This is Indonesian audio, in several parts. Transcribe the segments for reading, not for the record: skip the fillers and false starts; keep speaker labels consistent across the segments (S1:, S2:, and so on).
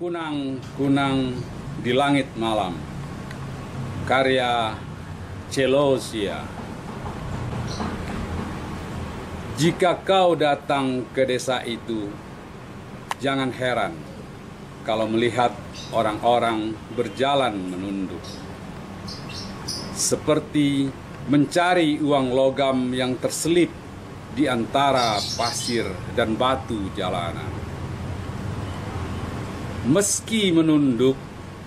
S1: Kunang-kunang di langit malam, karya Celosia. Jika kau datang ke desa itu, jangan heran kalau melihat orang-orang berjalan menunduk, seperti mencari uang logam yang terselip di antara pasir dan batu jalanan. Meski menunduk,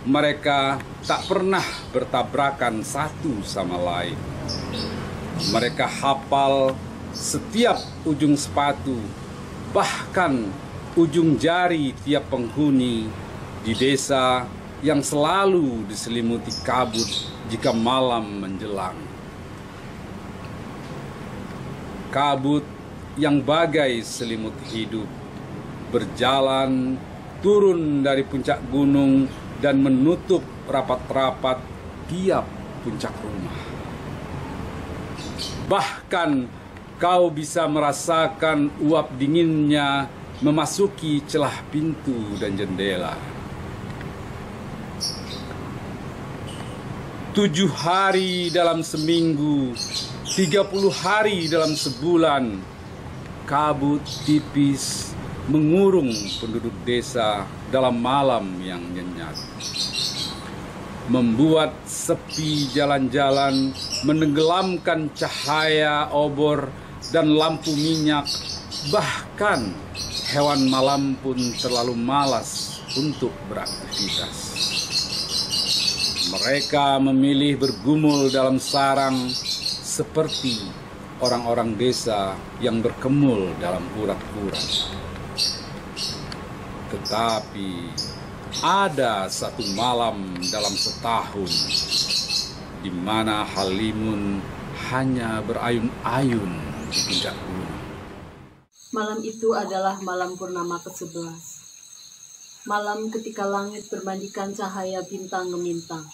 S1: mereka tak pernah bertabrakan satu sama lain. Mereka hafal setiap ujung sepatu, bahkan ujung jari tiap penghuni di desa yang selalu diselimuti kabut jika malam menjelang. Kabut yang bagai selimut hidup berjalan turun dari puncak gunung dan menutup rapat-rapat tiap puncak rumah. Bahkan kau bisa merasakan uap dinginnya memasuki celah pintu dan jendela. 7 hari dalam seminggu, 30 hari dalam sebulan, kabut tipis mengurung penduduk desa dalam malam yang nyenyak, membuat sepi jalan-jalan, menenggelamkan cahaya obor dan lampu minyak. Bahkan hewan malam pun terlalu malas untuk beraktivitas. Mereka memilih bergumul dalam sarang seperti orang-orang desa yang berkemul dalam urat-urat. Tetapi ada satu malam dalam setahun di mana Halimun hanya berayun-ayun di puncak gunung.
S2: Malam itu adalah malam purnama ke-11. Malam ketika langit bermandikan cahaya bintang gemintang.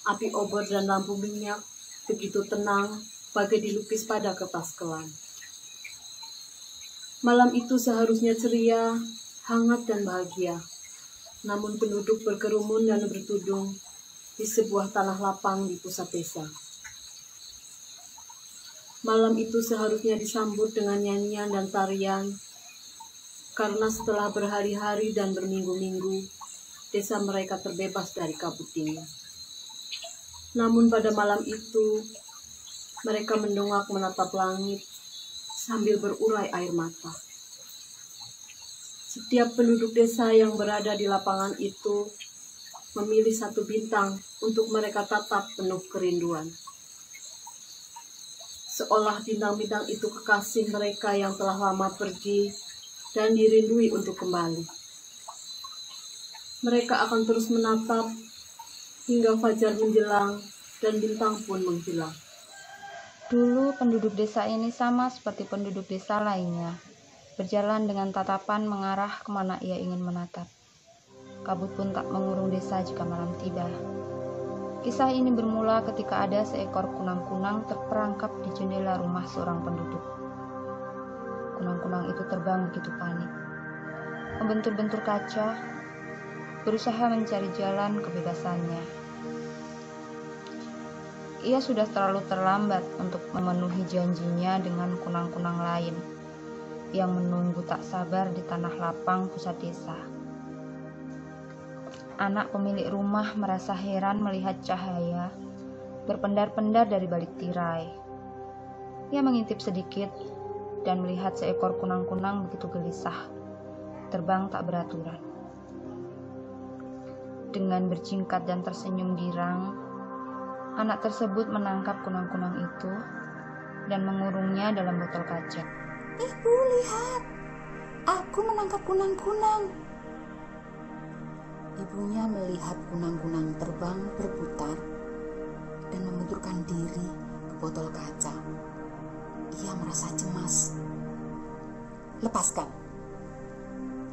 S2: Api obor dan lampu minyak begitu tenang bagai dilukis pada kertas kelam. Malam itu seharusnya ceria, hangat dan bahagia. Namun penduduk berkerumun dan bertudung di sebuah tanah lapang di pusat desa. Malam itu seharusnya disambut dengan nyanyian dan tarian, karena setelah berhari-hari dan berminggu-minggu, desa mereka terbebas dari kabut dingin. Namun pada malam itu, mereka mendongak menatap langit sambil berurai air mata. Setiap penduduk desa yang berada di lapangan itu memilih satu bintang untuk mereka tatap penuh kerinduan. Seolah bintang-bintang itu kekasih mereka yang telah lama pergi dan dirindui untuk kembali. Mereka akan terus menatap hingga fajar menjelang dan bintang pun menghilang.
S3: Dulu penduduk desa ini sama seperti penduduk desa lainnya, berjalan dengan tatapan mengarah kemana ia ingin menatap. Kabut pun tak mengurung desa jika malam tiba. Kisah ini bermula ketika ada seekor kunang-kunang terperangkap di jendela rumah seorang penduduk. Kunang-kunang itu terbang begitu panik, membentur-bentur kaca, berusaha mencari jalan kebebasannya. Ia sudah terlalu terlambat untuk memenuhi janjinya dengan kunang-kunang lain yang menunggu tak sabar di tanah lapang pusat desa. Anak pemilik rumah merasa heran melihat cahaya berpendar-pendar dari balik tirai. Ia mengintip sedikit dan melihat seekor kunang-kunang begitu gelisah, terbang tak beraturan. Dengan berjingkat dan tersenyum girang, anak tersebut menangkap kunang-kunang itu dan mengurungnya dalam botol kaca.
S4: Ibu, lihat, aku menangkap kunang-kunang. Ibunya melihat kunang-kunang terbang berputar dan membenturkan diri ke botol kaca. Ia merasa cemas. Lepaskan.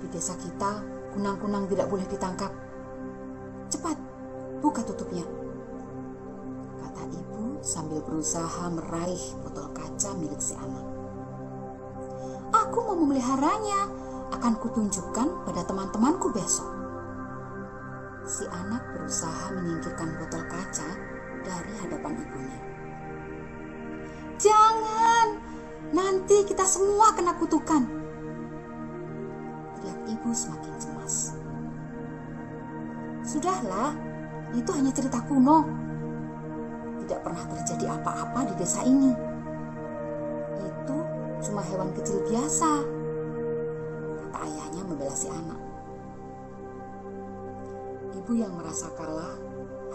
S4: Di desa kita, kunang-kunang tidak boleh ditangkap. Cepat, buka tutupnya, kata ibu sambil berusaha meraih botol kaca milik si anak. Aku mau memeliharanya. akan kutunjukkan pada teman-temanku besok. Si anak berusaha menyingkirkan botol kaca dari hadapan ibunya. Jangan, nanti kita semua kena kutukan. Teriak ibu semakin cemas. Sudahlah, itu hanya cerita kuno. Tidak pernah terjadi apa-apa di desa ini. Itu cuma hewan kecil biasa, kata ayahnya membela si anak. Ibu yang merasa kalah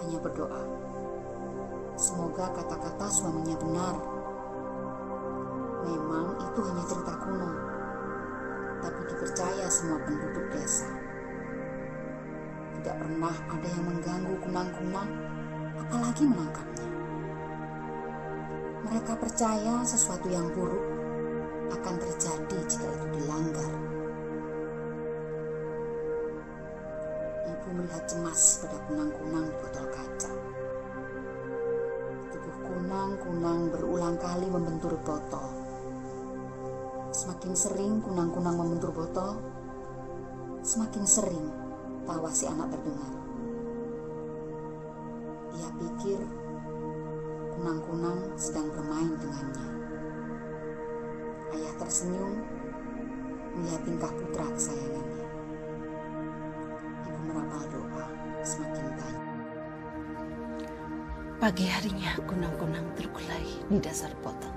S4: hanya berdoa, semoga kata-kata suaminya benar. Memang itu hanya cerita kuno, tapi dipercaya semua penduduk desa. Tidak pernah ada yang mengganggu kunang-kunang, apalagi menangkapnya. Mereka percaya sesuatu yang buruk akan terjadi jika itu dilanggar. Ibu melihat cemas pada kunang-kunang di botol kaca. Tubuh kunang-kunang berulang kali membentur botol. Semakin sering kunang-kunang membentur botol, semakin sering tawa si anak terdengar. Ia pikir kunang-kunang sedang bermain dengannya. Ayah tersenyum melihat tingkah putra kesayangannya. Ibu merapal doa semakin banyak.
S5: Pagi harinya kunang-kunang terkulai di dasar botol.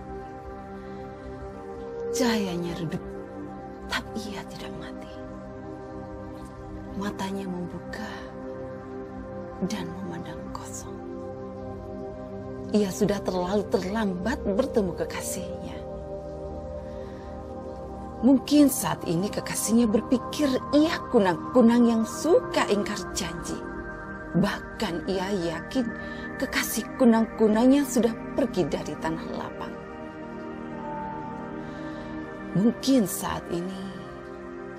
S5: Cahayanya redup, tapi ia tidak mati. Matanya membuka dan memandang kosong. Ia sudah terlalu terlambat bertemu kekasihnya. Mungkin saat ini kekasihnya berpikir ia kunang-kunang yang suka ingkar janji. Bahkan ia yakin kekasih kunang-kunangnya sudah pergi dari tanah lapang. Mungkin saat ini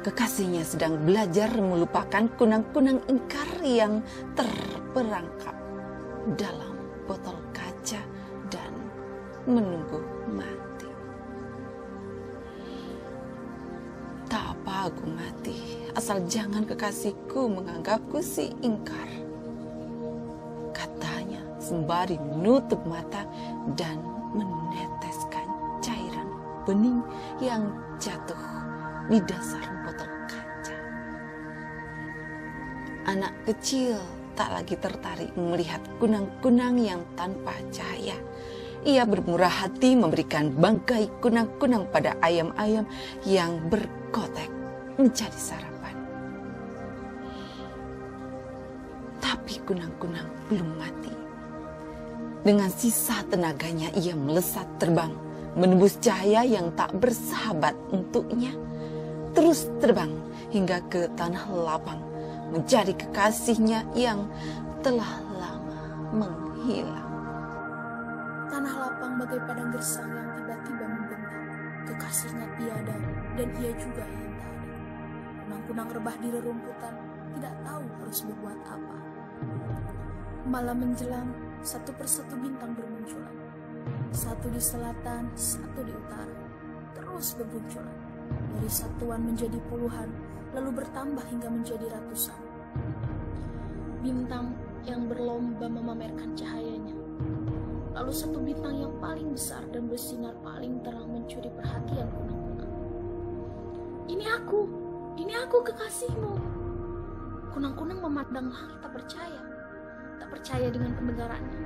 S5: kekasihnya sedang belajar melupakan kunang-kunang ingkar yang terperangkap dalam botol kaca dan menunggu mati. Tak apa aku mati, asal jangan kekasihku menganggapku si ingkar, katanya sembari menutup mata dan meneteskan cairan bening yang jatuh di dasar botol kaca. Anak kecil tak lagi tertarik melihat kunang-kunang yang tanpa cahaya. Ia bermurah hati memberikan bangkai kunang-kunang pada ayam-ayam yang berkotek menjadi sarapan. Tapi kunang-kunang belum mati. Dengan sisa tenaganya ia melesat terbang, menembus cahaya yang tak bersahabat untuknya. Terus terbang hingga ke tanah lapang, mencari kekasihnya yang telah lama menghilang.
S6: Tanah lapang bagai padang gersang yang tiba-tiba membentang. Kekasihnya tiada dan ia juga yang tak ada. Kunang-kunang rebah di rerumputan, tidak tahu harus berbuat apa. Malam menjelang, satu persatu bintang bermunculan. Satu di selatan, satu di utara. Terus bermunculan. Dari satuan menjadi puluhan, lalu bertambah hingga menjadi ratusan. Bintang yang berlomba memamerkan cahayanya. Lalu satu bintang yang paling besar dan bersinar paling terang mencuri perhatian kunang-kunang. Ini aku kekasihmu. Kunang-kunang memandang langit tak percaya dengan pendengarannya.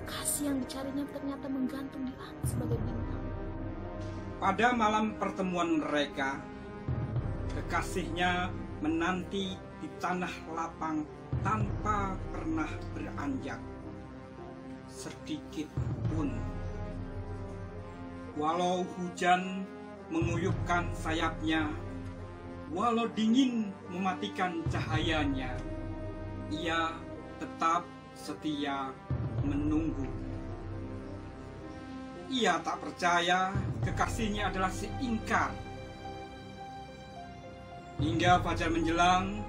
S6: Kekasih yang dicarinya ternyata menggantung di langit sebagai bintang.
S7: Pada malam pertemuan mereka, kekasihnya menanti di tanah lapang tanpa pernah beranjak sedikit pun. Walau hujan menguyupkan sayapnya, walau dingin mematikan cahayanya, ia tetap setia menunggu. Ia tak percaya kekasihnya adalah si ingkar. Hingga fajar menjelang,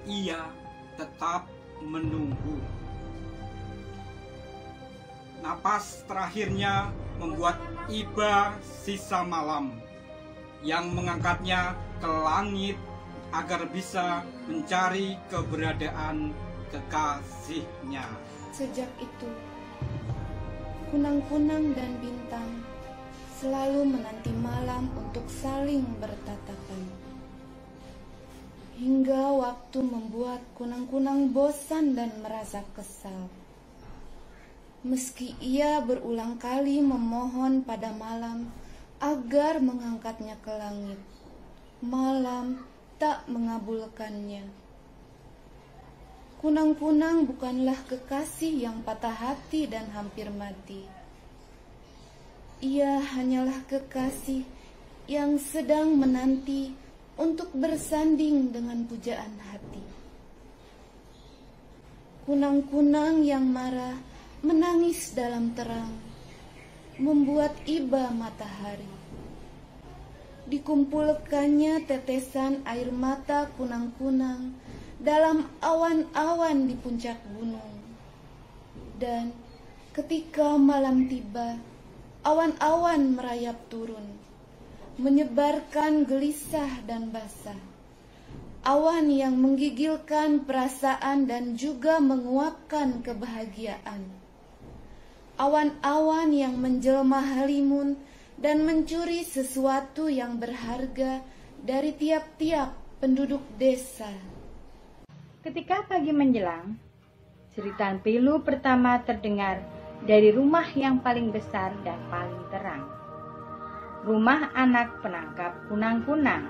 S7: ia tetap menunggu. Napas terakhirnya membuat iba sisa malam. yang mengangkatnya ke langit agar bisa mencari keberadaan kekasihnya.
S8: Sejak itu, kunang-kunang dan bintang selalu menanti malam untuk saling bertatapan. Hingga waktu membuat kunang-kunang bosan dan merasa kesal. Meski ia berulang kali memohon pada malam agar mengangkatnya ke langit, malam tak mengabulkannya. Kunang-kunang bukanlah kekasih yang patah hati dan hampir mati. Ia hanyalah kekasih yang sedang menanti untuk bersanding dengan pujaan hati. Kunang-kunang yang marah menangis dalam terang, membuat iba matahari. Dikumpulkannya tetesan air mata kunang-kunang dalam awan-awan di puncak gunung. Dan ketika malam tiba, awan-awan merayap turun, menyebarkan gelisah dan basah. Awan yang menggigilkan perasaan dan juga menguapkan kebahagiaan. Awan-awan yang menjelma halimun dan mencuri sesuatu yang berharga dari tiap-tiap penduduk desa.
S9: Ketika pagi menjelang, jeritan pilu pertama terdengar dari rumah yang paling besar dan paling terang. Rumah anak penangkap kunang-kunang.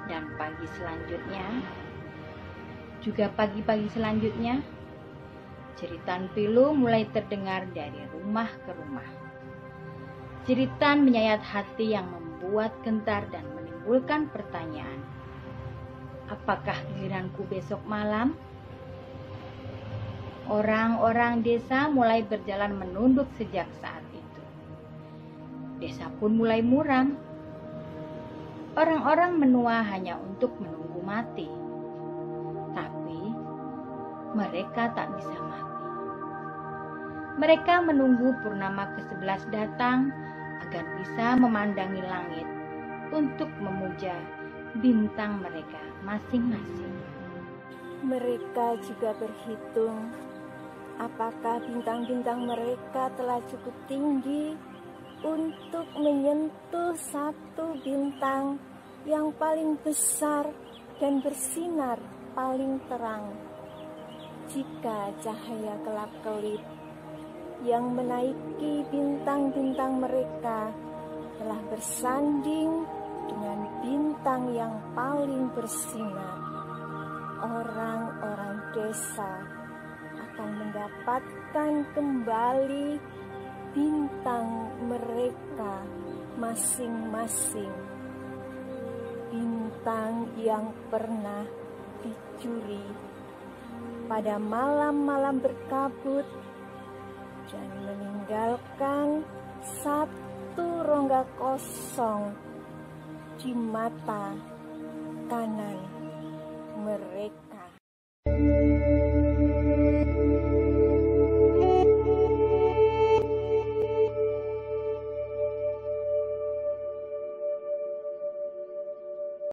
S9: Dan pagi selanjutnya, juga pagi-pagi selanjutnya, jeritan pilu mulai terdengar dari rumah ke rumah. Jeritan menyayat hati yang membuat gentar dan menimbulkan pertanyaan. Apakah giliranku besok malam? Orang-orang desa mulai berjalan menunduk sejak saat itu. Desa pun mulai muram. Orang-orang menua hanya untuk menunggu mati. Tapi mereka tak bisa mati. Mereka menunggu purnama ke-11 datang agar bisa memandangi langit untuk memuja bintang mereka masing-masing.
S10: Mereka juga berhitung apakah bintang-bintang mereka telah cukup tinggi untuk menyentuh satu bintang yang paling besar dan bersinar paling terang. Jika cahaya kelap-kelip yang menaiki bintang-bintang mereka telah bersanding dengan bintang yang paling bersinar, orang-orang desa akan mendapatkan kembali bintang mereka masing-masing. Bintang yang pernah dicuri pada malam-malam berkabut dan meninggalkan satu rongga kosong di mata